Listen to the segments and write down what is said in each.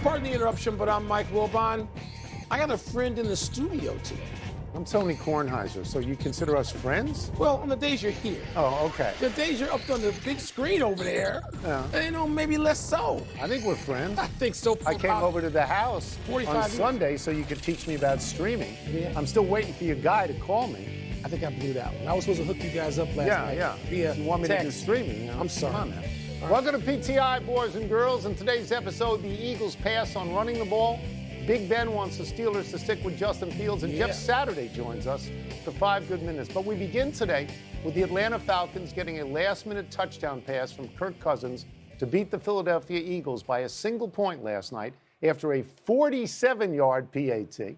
Pardon the interruption, but I'm Mike Wilbon. I got a friend in the studio today. I'm Tony Kornheiser, so you consider us friends? Well, on the days you're here. Oh, okay. The days you're up on the big screen over there, maybe less so. I think we're friends. I think so. I came over to the house 45 on years. Sunday so you could teach me about streaming. Yeah. I'm still waiting for your guy to call me. I think I blew that one. I was supposed to hook you guys up last night. Yeah. You want me to do streaming? I'm sorry. Come on, man. Welcome to PTI, boys and girls. In today's episode, the Eagles pass on running the ball. Big Ben wants the Steelers to stick with Justin Fields, and Jeff Saturday joins us for 5 good minutes. But we begin today with the Atlanta Falcons getting a last-minute touchdown pass from Kirk Cousins to beat the Philadelphia Eagles by a single point last night after a 47-yard PAT.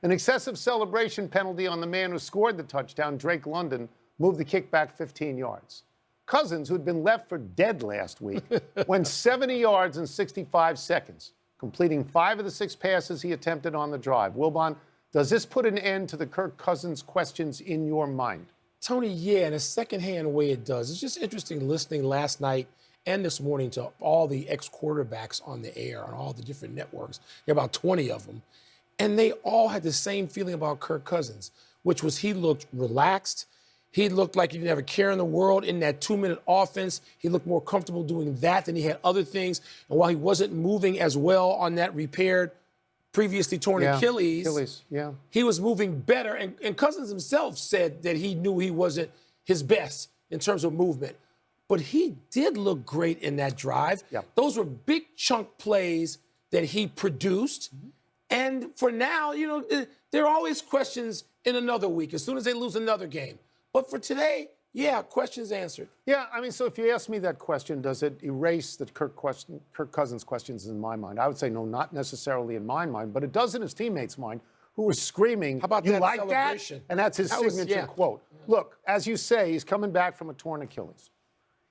An excessive celebration penalty on the man who scored the touchdown, Drake London, moved the kickback 15 yards. Cousins, who'd been left for dead last week, went 70 yards in 65 seconds, completing 5 of the 6 passes he attempted on the drive. Wilbon, does this put an end to the Kirk Cousins questions in your mind? Tony, yeah, in a secondhand way it does. It's just interesting listening last night and this morning to all the ex-quarterbacks on the air on all the different networks. There are about 20 of them. And they all had the same feeling about Kirk Cousins, which was he looked relaxed. He looked like he didn't have a care in the world in that 2-minute offense. He looked more comfortable doing that than he had other things. And while he wasn't moving as well on that repaired, previously torn Achilles, he was moving better. And Cousins himself said that he knew he wasn't his best in terms of movement. But he did look great in that drive. Those were big chunk plays that he produced. And for now, there are always questions in another week as soon as they lose another game. But for today, questions answered. Yeah, I mean, so if you ask me that question, does it erase the Kirk Cousins questions in my mind? I would say no, not necessarily in my mind, but it does in his teammates' mind, who were screaming, "How about you that like celebration?" That? And that's his signature quote. Look, as you say, he's coming back from a torn Achilles.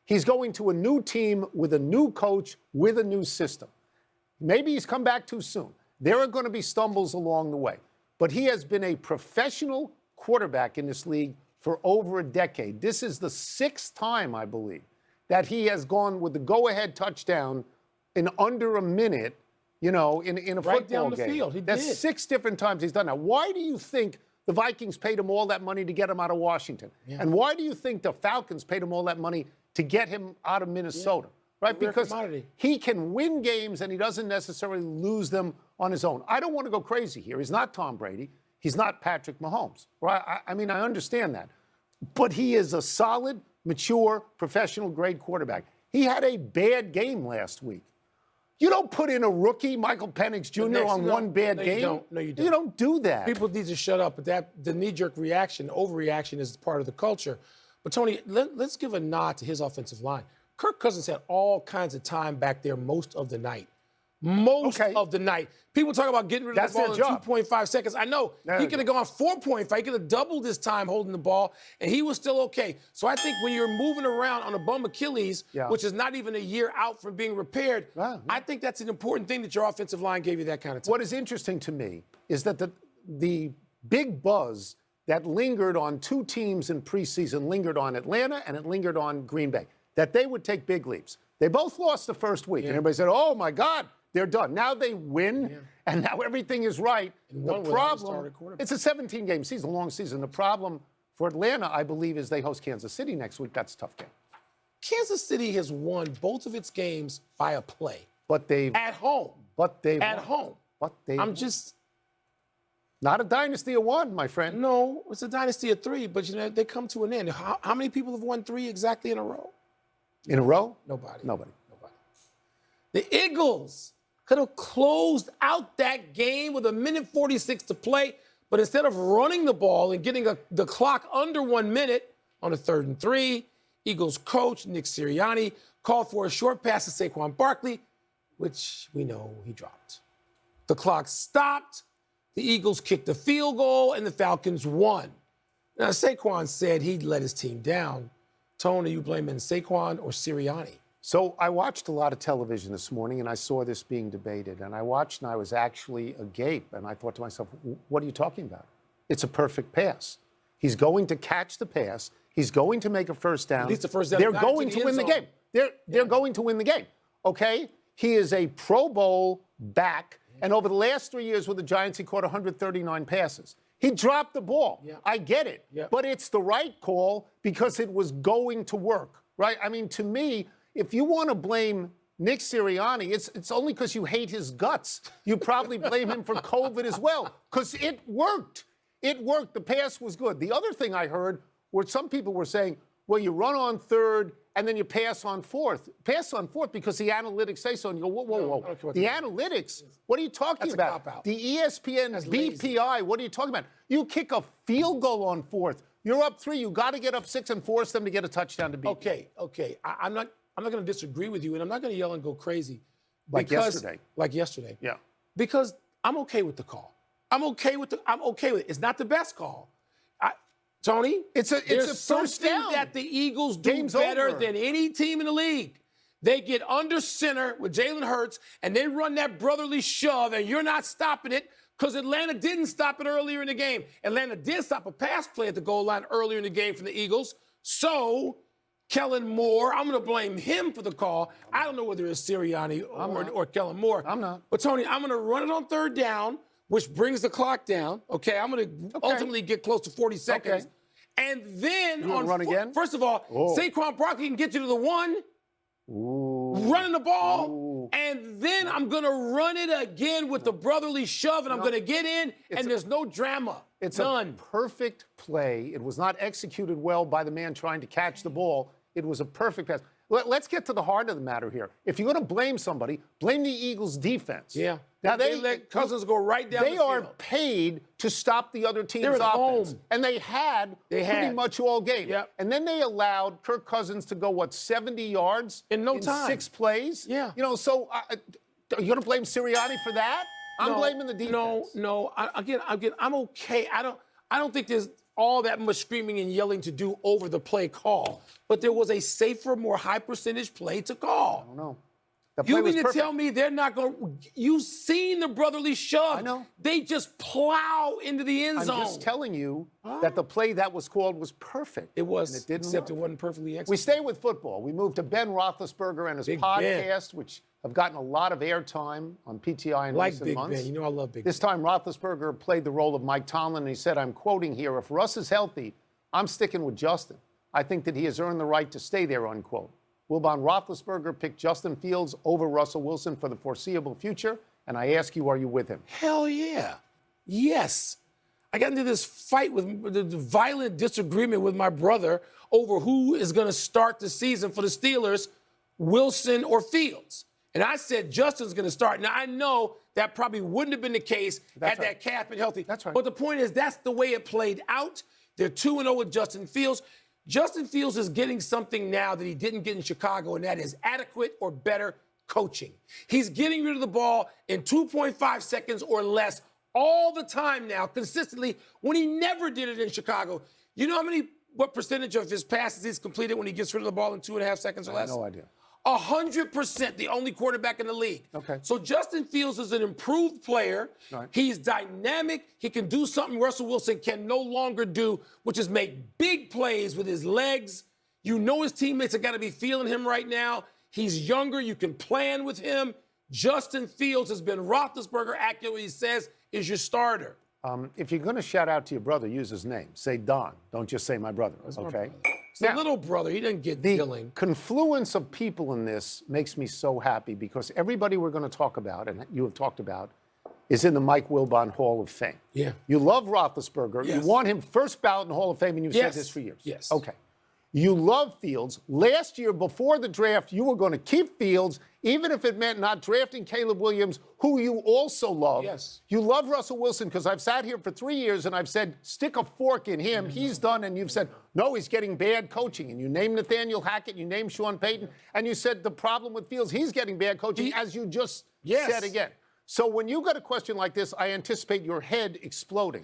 He's going to a new team with a new coach, with a new system. Maybe he's come back too soon. There are going to be stumbles along the way. But he has been a professional quarterback in this league for over a decade. This is the 6th time, I believe, that he has gone with the go-ahead touchdown in under a minute, in a football right down the game. field. That's 6 different times he's done that. Why do you think the Vikings paid him all that money to get him out of Washington? And why do you think the Falcons paid him all that money to get him out of Minnesota? Right? Because he can win games and he doesn't necessarily lose them on his own. I don't want to go crazy here. He's not Tom Brady. He's not Patrick Mahomes. Right? I mean, I understand that. But he is a solid, mature, professional-grade quarterback. He had a bad game last week. You don't put in a rookie, Michael Penix Jr., on one bad game. No, you don't. You don't do that. People need to shut up. But the knee-jerk reaction, overreaction is part of the culture. But, Tony, let's give a nod to his offensive line. Kirk Cousins had all kinds of time back there most of the night. Most of the night. People talk about getting rid of the ball in 2.5 seconds. I know. He could have gone 4.5. He could have doubled his time holding the ball, and he was still okay. So I think when you're moving around on a bum Achilles, which is not even a year out from being repaired, I think that's an important thing that your offensive line gave you that kind of time. What is interesting to me is that the big buzz that lingered on 2 teams in preseason lingered on Atlanta and it lingered on Green Bay, that they would take big leaps. They both lost the first week, and everybody said, oh, my God, they're done. Now they win, and now everything is right. The problem, it's a 17-game season, a long season. The problem for Atlanta, I believe, is they host Kansas City next week. That's a tough game. Kansas City has won both of its games by a play. But they've... At home. But they've... At home. But they've... I'm just... Not a dynasty of 1, my friend. No, it's a dynasty of 3, but, they come to an end. How many people have won 3 exactly in a row? In a row? Nobody. The Eagles could have closed out that game with 1:46 to play, but instead of running the ball and getting the clock under 1 minute on a 3rd and 3, Eagles coach Nick Sirianni called for a short pass to Saquon Barkley, which we know he dropped. The clock stopped, the Eagles kicked the field goal, and the Falcons won. Now, Saquon said he'd let his team down. Tony, are you blaming Saquon or Sirianni? So I watched a lot of television this morning, and I saw this being debated. And I watched, and I was actually agape. And I thought to myself, what are you talking about? It's a perfect pass. He's going to catch the pass. He's going to make a first down. At least the first down. They're going to win the game. They're going to win the game, okay? He is a Pro Bowl back. And over the last 3 years with the Giants, he caught 139 passes. He dropped the ball. Yeah. I get it. Yeah. But it's the right call because it was going to work, right? I mean, to me, if you want to blame Nick Sirianni, it's only because you hate his guts. You probably blame him for COVID as well because it worked. It worked. The pass was good. The other thing I heard where some people were saying, well, you run on third and then you pass on fourth. Pass on fourth because the analytics say so. And you go, whoa. The analytics? What are you talking about? Cop-out. The ESPN BPI, what are you talking about? You kick a field goal on fourth. You're up 3. You got to get up 6 and force them to get a touchdown to beat you. Okay. I'm not going to disagree with you, and I'm not going to yell and go crazy. Like yesterday. Like yesterday. Yeah. Because I'm okay with the call. I'm okay with it. It's not the best call. Tony, it's a first down that the Eagles do better than any team in the league. They get under center with Jalen Hurts, and they run that brotherly shove, and you're not stopping it because Atlanta didn't stop it earlier in the game. Atlanta did stop a pass play at the goal line earlier in the game from the Eagles. So, Kellen Moore, I'm going to blame him for the call. I don't know whether it's Sirianni or Kellen Moore. I'm not. But, Tony, I'm going to run it on third down, which brings the clock down. Okay, I'm going to ultimately get close to 40 seconds. Okay. And then run again? First of all, Saquon Barkley can get you to the 1. Running the ball, and then I'm going to run it again with the brotherly shove, and I'm going to get in, and there's no drama. It's none. A perfect play. It was not executed well by the man trying to catch the ball. It was a perfect pass. Let's get to the heart of the matter here. If you're going to blame somebody, blame the Eagles' defense. Yeah. Now they let Cousins go right down the field. They are paid to stop the other team's offense. Home. And they had pretty much all game. Yep. And then they allowed Kirk Cousins to go, 70 yards? In no time. 6 plays? Yeah. So are you going to blame Sirianni for that? I'm blaming the defense. No. Again, I'm okay. I don't think there's all that much screaming and yelling to do over the play call. But there was a safer, more high percentage play to call. I don't know. You mean to tell me they're not going to – you've seen the brotherly shove. I know. They just plow into the end zone. I'm just telling you that the play that was called was perfect. It was, and it didn't except work. It wasn't perfectly executed. We stay with football. We move to Ben Roethlisberger and his podcast, which have gotten a lot of airtime on PTI in recent months. Ben. You know I love Big This time, Roethlisberger played the role of Mike Tomlin, and he said, I'm quoting here, if Russ is healthy, I'm sticking with Justin. I think that he has earned the right to stay there, unquote. Wilbon Roethlisberger picked Justin Fields over Russell Wilson for the foreseeable future, and I ask you, are you with him? Hell yeah. Yes. I got into this fight with the violent disagreement with my brother over who is going to start the season for the Steelers, Wilson or Fields. And I said Justin's going to start. Now, I know that probably wouldn't have been the case had that calf been healthy. That's right. But the point is, that's the way it played out. They're 2-0 with Justin Fields. Justin Fields is getting something now that he didn't get in Chicago, and that is adequate or better coaching. He's getting rid of the ball in 2.5 seconds or less all the time now, consistently, when he never did it in Chicago. You know what percentage of his passes he's completed when he gets rid of the ball in 2.5 seconds or less? I have no idea. 100%, the only quarterback in the league. Okay. So Justin Fields is an improved player. Right. He's dynamic. He can do something Russell Wilson can no longer do, which is make big plays with his legs. You know his teammates have got to be feeling him right now. He's younger. You can plan with him. Justin Fields has been Roethlisberger accurate. He says is your starter. If you're going to shout out to your brother, use his name. Say Don. Don't just say my brother, okay? It's the little brother. He didn't get the confluence of people in this makes me so happy because everybody we're going to talk about, and you have talked about, is in the Mike Wilbon Hall of Fame. Yeah. You love Roethlisberger. Yes. You want him first ballot in the Hall of Fame, and you've said this for years. Yes. Okay. You love Fields. Last year, before the draft, you were going to keep Fields, even if it meant not drafting Caleb Williams, who you also love. Yes. You love Russell Wilson because I've sat here for 3 years and I've said, stick a fork in him. He's done. And you've said, no, he's getting bad coaching. And you named Nathaniel Hackett, you named Sean Payton, and you said the problem with Fields, he's getting bad coaching, as you just said again. So when you got a question like this, I anticipate your head exploding.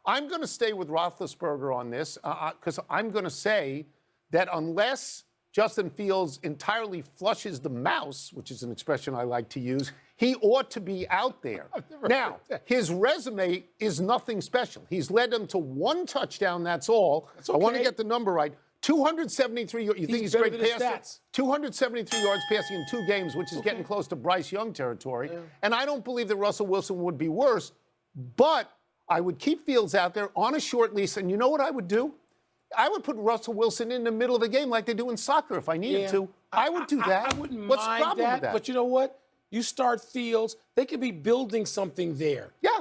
I'm going to stay with Roethlisberger on this because I'm going to say that unless Justin Fields entirely flushes the mouse, which is an expression I like to use, he ought to be out there. Now, his resume is nothing special. He's led them to 1 touchdown, that's all. That's okay. I want to get the number right. 273 yards. You think he's better great than his passer? stats. 273 yards passing in 2 games, which is getting close to Bryce Young territory. Yeah. And I don't believe that Russell Wilson would be worse, but I would keep Fields out there on a short leash. And you know what I would do? I would put Russell Wilson in the middle of the game like they do in soccer if I needed to. I would do that. I wouldn't What's the mind problem with that? But you know what? You start Fields, they could be building something there. Yeah.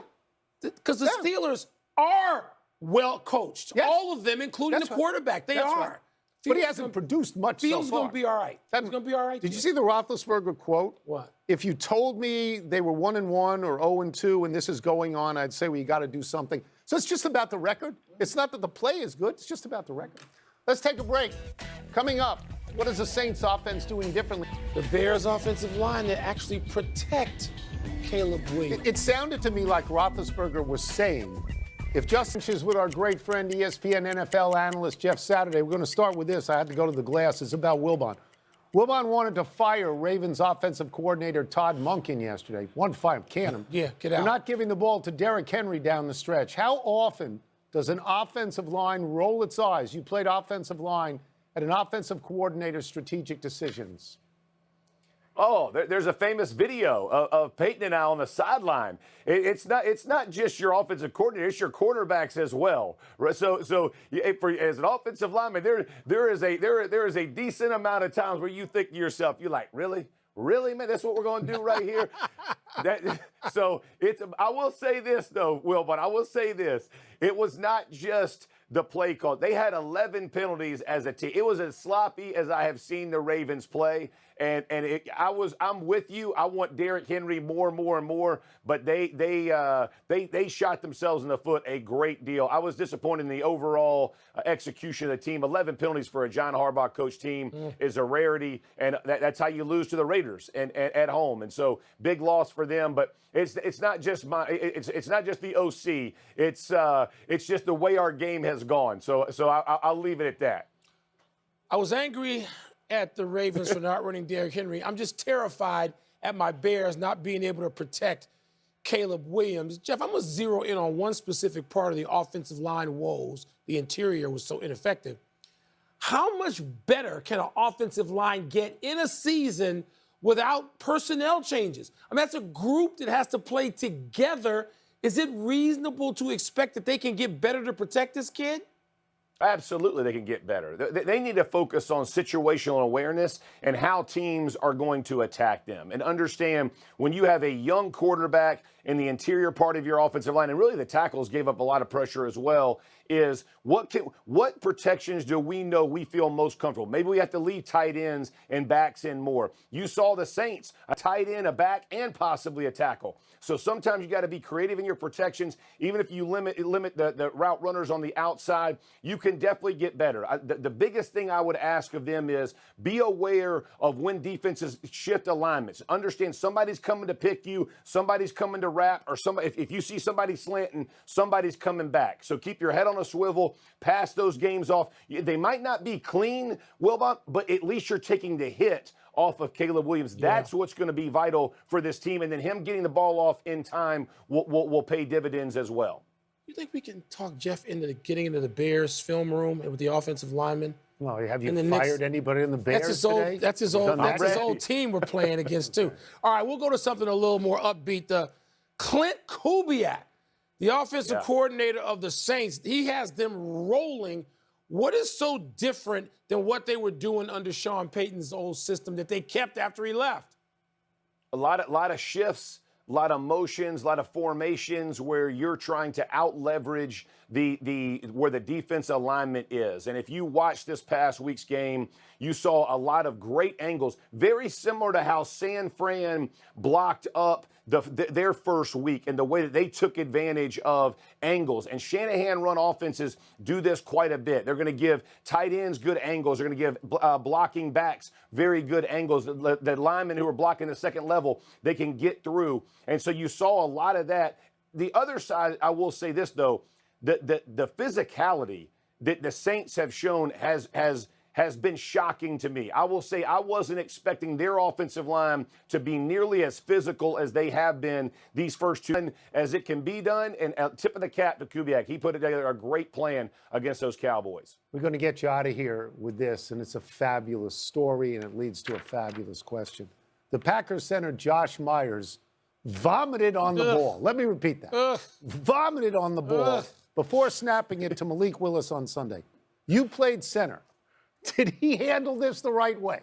Because the Steelers are well coached. Yes. All of them, including That's the right. quarterback. They That's are. right. But he hasn't produced much so far. Fields going to be all right. He's going to be all right. Did you see the Roethlisberger quote? What? If you told me they were 1-1 or 0-2 and this is going on, I'd say, well, you got to do something. So it's just about the record. It's not that the play is good. It's just about the record. Let's take a break. Coming up, what is the Saints offense doing differently? The Bears' offensive line that actually protect Caleb Williams. It sounded to me like Roethlisberger was saying, if Justin is with our great friend, ESPN NFL analyst Jeff Saturday, we're going to start with this. I had to go to the glass. It's about Wilbon. Wilbon wanted to fire Ravens offensive coordinator Todd Monken yesterday. Wanted to fire him. Can him. Yeah, get out. They're not giving the ball to Derrick Henry down the stretch. How often does an offensive line roll its eyes? You played offensive line at an offensive coordinator's strategic decisions. Oh, there's a famous video of Peyton and I on the sideline. It's not just your offensive coordinator; it's your quarterbacks as well. So as an offensive lineman, there is a decent amount of times where you think to yourself, you're like, really, man, that's what we're going to do right here. I will say this though, Will, but I will say this: it was not just the play call. They had 11 penalties as a team. It was as sloppy as I have seen the Ravens play. I'm with you. I want Derrick Henry more and more, but they shot themselves in the foot a great deal. I was disappointed in the overall execution of the team. 11 penalties for a John Harbaugh coach team is a rarity, and that's how you lose to the Raiders and at home. And so big loss for them. But it's not just it's not just the OC. It's just the way our game has gone. So I'll leave it at that. I was angry at the Ravens for not running Derrick Henry. I'm just terrified at my Bears not being able to protect Caleb Williams. Jeff, I'm going to zero in on one specific part of the offensive line woes. The interior was so ineffective. How much better can an offensive line get in a season without personnel changes? I mean, that's a group that has to play together. Is it reasonable to expect that they can get better to protect this kid? Absolutely, they can get better. They need to focus on situational awareness and how teams are going to attack them. And understand when you have a young quarterback in the interior part of your offensive line, and really the tackles gave up a lot of pressure as well, is what protections do we know we feel most comfortable? Maybe we have to leave tight ends and backs in more. You saw the Saints, a tight end, a back, and possibly a tackle. So sometimes you got to be creative in your protections. Even if you limit the route runners on the outside, you can definitely get better. The biggest thing I would ask of them is be aware of when defenses shift alignments. Understand somebody's coming to pick you, somebody's coming to wrap, or if you see somebody slanting, somebody's coming back. So keep your head on a swivel, pass those games off. They might not be clean, Wilbon, but at least you're taking the hit off of Caleb Williams. That's what's going to be vital for this team. And then him getting the ball off in time will pay dividends as well. You think we can talk Jeff into getting into the Bears film room and with the offensive linemen? Well, have you fired anybody in the Bears today? That's his old team we're playing against, too. All right, we'll go to something a little more upbeat. Clint Kubiak, the offensive coordinator of the Saints, he has them rolling. What is so different than what they were doing under Sean Payton's old system that they kept after he left? A lot of shifts, a lot of motions, a lot of formations where you're trying to out-leverage where the defense alignment is. And if you watch this past week's game, you saw a lot of great angles, very similar to how San Fran blocked up their first week and the way that they took advantage of angles. And Shanahan run offenses do this quite a bit. They're going to give tight ends good angles. They're going to give blocking backs very good angles. The linemen who are blocking the second level, they can get through. And so you saw a lot of that. The other side, I will say this, though, the physicality that the Saints have shown has has been shocking to me. I will say I wasn't expecting their offensive line to be nearly as physical as they have been these first two, as it can be done. And tip of the cap to Kubiak. He put together a great plan against those Cowboys. We're going to get you out of here with this, and it's a fabulous story, and it leads to a fabulous question. The Packers center Josh Myers vomited on the ball. Let me repeat that. Vomited on the ball before snapping it to Malik Willis on Sunday. You played center. Did he handle this the right way?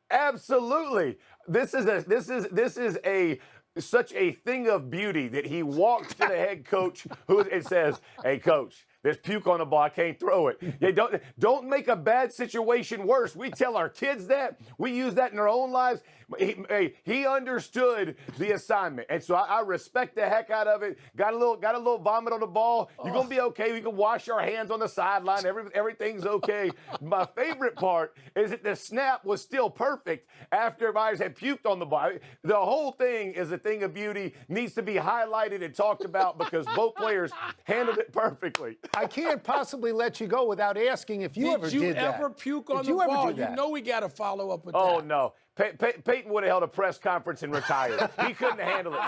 Absolutely. This is such a thing of beauty that he walks to the head coach and says, "Hey, coach, there's puke on the ball. I can't throw it." Yeah, don't make a bad situation worse. We tell our kids that. We use that in our own lives. He understood the assignment, and so I respect the heck out of it. Got a little vomit on the ball. You're gonna be okay. We can wash our hands on the sideline. Everything's okay. My favorite part is that the snap was still perfect after Myers had puked on the ball. The whole thing is a thing of beauty. Needs to be highlighted and talked about because both players handled it perfectly. I can't possibly let you go without asking if you ever did that. Did you ever puke on the ball? You know we got to follow up with that. Oh, no. Peyton would have held a press conference and retired. He couldn't handle it.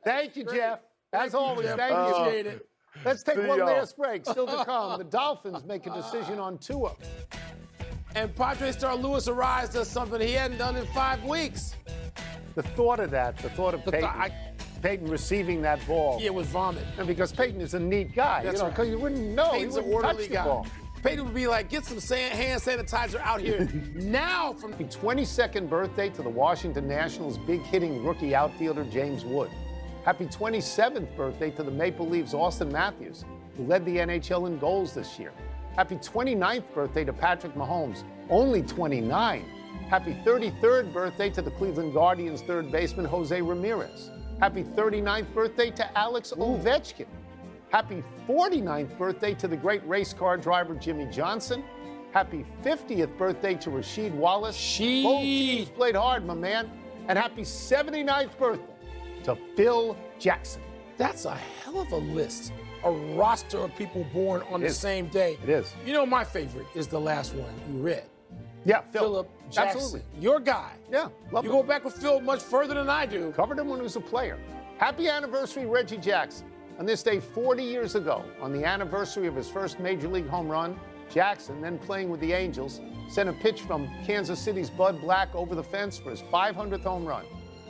Thank you, Jeff. As always, thank you. Appreciate it. Let's take one last break. Still to come, the Dolphins make a decision on Tua. And Padres star Luis Ariz does something he hadn't done in 5 weeks. The thought of Peyton receiving that ball. Yeah, it was vomit. And because Peyton is a neat guy, That's right. because you wouldn't know. Peyton's an orderly guy. Peyton would be like, get some hand sanitizer out here now. From the 22nd birthday to the Washington Nationals' big-hitting rookie outfielder James Wood. Happy 27th birthday to the Maple Leafs' Austin Matthews, who led the NHL in goals this year. Happy 29th birthday to Patrick Mahomes, only 29. Happy 33rd birthday to the Cleveland Guardians' third baseman Jose Ramirez. Happy 39th birthday to Alex Ovechkin. Happy 49th birthday to the great race car driver Jimmy Johnson. Happy 50th birthday to Rasheed Wallace. Both teams played hard, my man. And happy 79th birthday to Phil Jackson. That's a hell of a list. A roster of people born on the same day. It is. You know, my favorite is the last one you read. Yeah, Philip Jackson. Absolutely. Your guy. Yeah, love You him. go back with Phil much further than I do. Covered him when he was a player. Happy anniversary, Reggie Jackson. On this day 40 years ago, on the anniversary of his first Major League home run, Jackson, then playing with the Angels, sent a pitch from Kansas City's Bud Black over the fence for his 500th home run.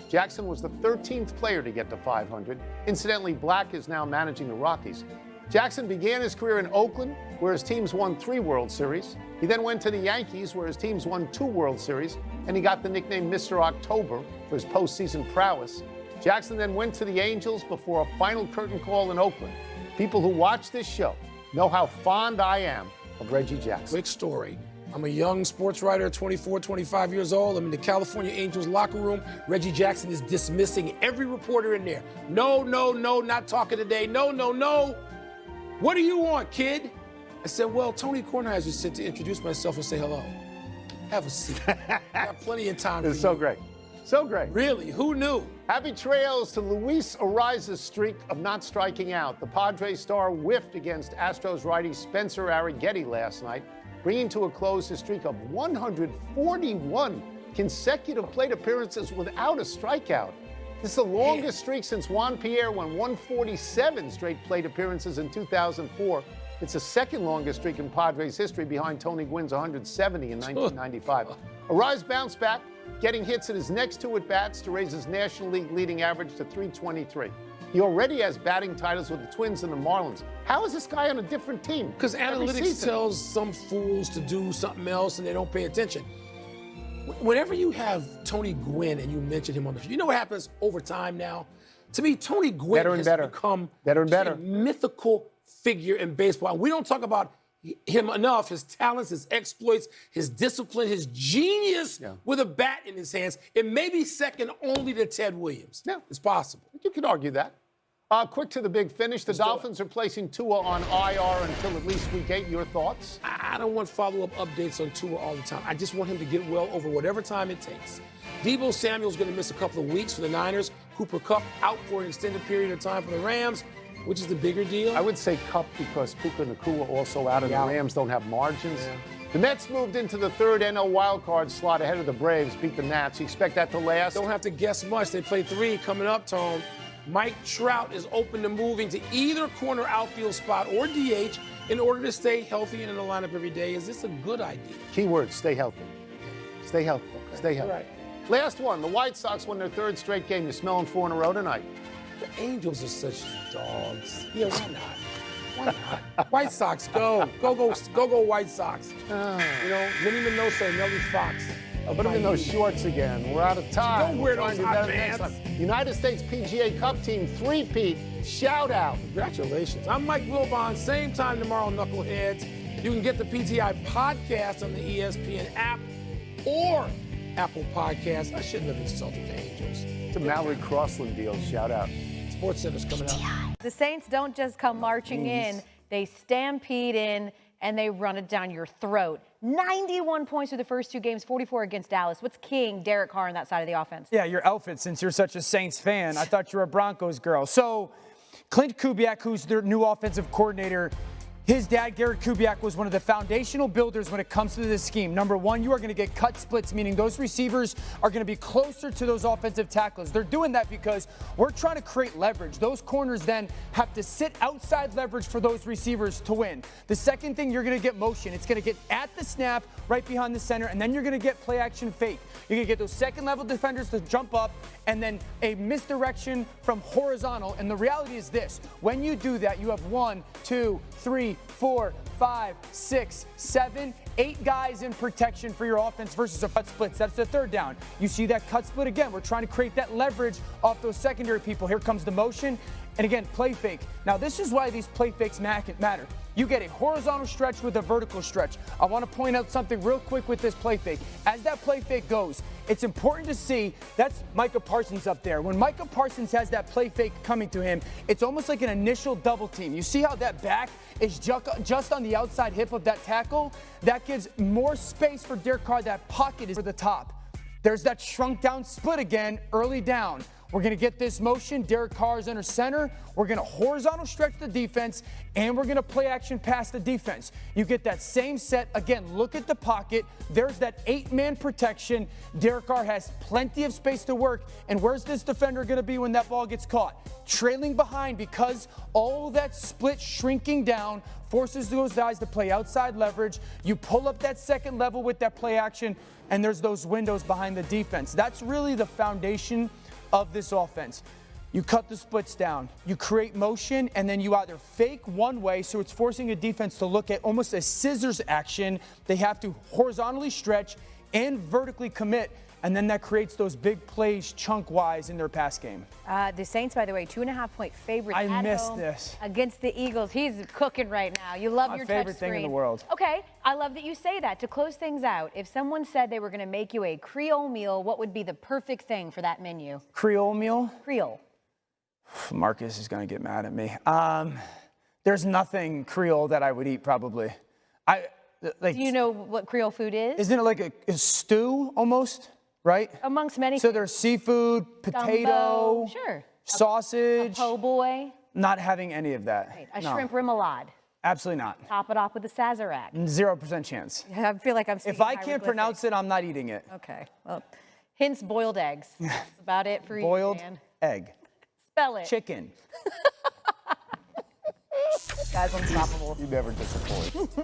Jackson was the 13th player to get to 500. Incidentally, Black is now managing the Rockies. Jackson began his career in Oakland, where his teams won 3 World Series. He then went to the Yankees, where his teams won 2 World Series, and he got the nickname Mr. October for his postseason prowess. Jackson then went to the Angels before a final curtain call in Oakland. People who watch this show know how fond I am of Reggie Jackson. Quick story. I'm a young sports writer, 24, 25 years old. I'm in the California Angels locker room. Reggie Jackson is dismissing every reporter in there. No, not talking today. No. What do you want, kid? I said, well, Tony Kornheiser said to introduce myself and say hello. Have a seat. I got plenty of time for you. It's so great. So great. Really, who knew? Happy trails to Luis Ariz's streak of not striking out. The Padres star whiffed against Astros righty Spencer Arrighetti last night, bringing to a close his streak of 141 consecutive plate appearances without a strikeout. This is the longest streak since Juan Pierre won 147 straight plate appearances in 2004. It's the second longest streak in Padres history behind Tony Gwynn's 170 in 1995. Ariz bounced back, getting hits in his next 2 at-bats to raise his National League leading average to .323. He already has batting titles with the Twins and the Marlins. How is this guy on a different team? Because analytics tells some fools to do something else and they don't pay attention. Whenever you have Tony Gwynn and you mention him on the show, you know what happens over time now? To me, Tony Gwynn has become a mythical figure in baseball. And we don't talk about him enough, his talents, his exploits, his discipline, his genius with a bat in his hands. It may be second only to Ted Williams. Yeah. It's possible. You could argue that. Quick to the big finish. The Dolphins are placing Tua on IR until at least week 8. Your thoughts? I don't want follow-up updates on Tua all the time. I just want him to get well over whatever time it takes. Deebo Samuel's going to miss a couple of weeks for the Niners. Cooper Kupp out for an extended period of time for the Rams. Which is the bigger deal? I would say Cup because Puka Nacua also out, and Yeah. the Rams don't have margins. Yeah. The Mets moved into the third NL wildcard slot ahead of the Braves, beat the Nats. You expect that to last? Don't have to guess much. They play 3 coming up, Tone. Mike Trout is open to moving to either corner outfield spot or DH in order to stay healthy and in the lineup every day. Is this a good idea? Key word, stay healthy. Stay healthy. Okay. Stay healthy. All right. Last one, the White Sox won their third straight game. You're smelling 4 in a row tonight. The Angels are such dogs. Yeah, why not? Why not? White Sox, go. Go, White White You know, Vinny Minoso, Nelly Fox. Put them in those shorts again. We're out of time. Don't wear We'll try those and do hot better next pants. time. United States PGA Cup team 3-peat. Shout out. Congratulations. I'm Mike Wilbon. Same time tomorrow, Knuckleheads. You can get the PTI podcast on the ESPN app or Apple Podcasts. I shouldn't have insulted the Angels. It's a Mallory Crossland deal. Shout out. Sports Center's coming out. The Saints don't just come marching in, they stampede in and they run it down your throat. 91 points through the first 2 games, 44 against Dallas. What's king Derek Carr on that side of the offense? Yeah, your outfit, since you're such a Saints fan. I thought you were a Broncos girl. So Clint Kubiak, who's their new offensive coordinator, his dad, Garrett Kubiak, was one of the foundational builders when it comes to this scheme. Number one, you are going to get cut splits, meaning those receivers are going to be closer to those offensive tackles. They're doing that because we're trying to create leverage. Those corners then have to sit outside leverage for those receivers to win. The second thing, you're going to get motion. It's going to get at the snap, right behind the center, and then you're going to get play action fake. You're going to get those second-level defenders to jump up, and then a misdirection from horizontal. And the reality is this: when you do that, you have 1, 2, 3, 4, 5, 6, 7, 8 guys in protection for your offense versus a cut splits. That's the third down. You see that cut split again. We're trying to create that leverage off those secondary people. Here comes the motion. And again, play fake. Now, this is why these play fakes matter. You get a horizontal stretch with a vertical stretch. I want to point out something real quick with this play fake. As that play fake goes, it's important to see that's Micah Parsons up there. When Micah Parsons has that play fake coming to him, it's almost like an initial double team. You see how that back is just on the outside hip of that tackle? That gives more space for Derek Carr. That pocket is for the top. There's that shrunk down split again, early down. We're going to get this motion. Derek Carr is under center. We're going to horizontal stretch the defense, and we're going to play action past the defense. You get that same set. Again, look at the pocket. There's that 8-man protection. Derek Carr has plenty of space to work. And where's this defender going to be when that ball gets caught? Trailing behind, because all that split shrinking down forces those guys to play outside leverage. You pull up that second level with that play action, and there's those windows behind the defense. That's really the foundation of this offense. You cut the splits down, you create motion, and then you either fake one way, so it's forcing a defense to look at almost a scissors action. They have to horizontally stretch and vertically commit, and then that creates those big plays chunk-wise in their pass game. The Saints, by the way, 2.5-point favorites I at missed home this. against the Eagles. He's cooking right now. You love My your favorite touch thing in screen. the world. Okay, I love that you say that. To close things out, if someone said they were going to make you a Creole meal, what would be the perfect thing for that menu? Creole meal? Creole. Marcus is going to get mad at me. There's nothing Creole that I would eat, probably. Do you know what Creole food is? Isn't it like a stew almost, right? Amongst many So things. there's seafood, potato, Gumbo, sure. sausage. A po' boy. Not having any of that. A No, shrimp remoulade. absolutely not. Top it off with a Sazerac. 0% chance. I feel like I'm speaking If I can't hieroglyphics. pronounce it, I'm not eating it. Okay. Well, hints boiled eggs. That's about it for you, Boiled man. egg. Spell it. Chicken. Guys, unstoppable. You never disappoint.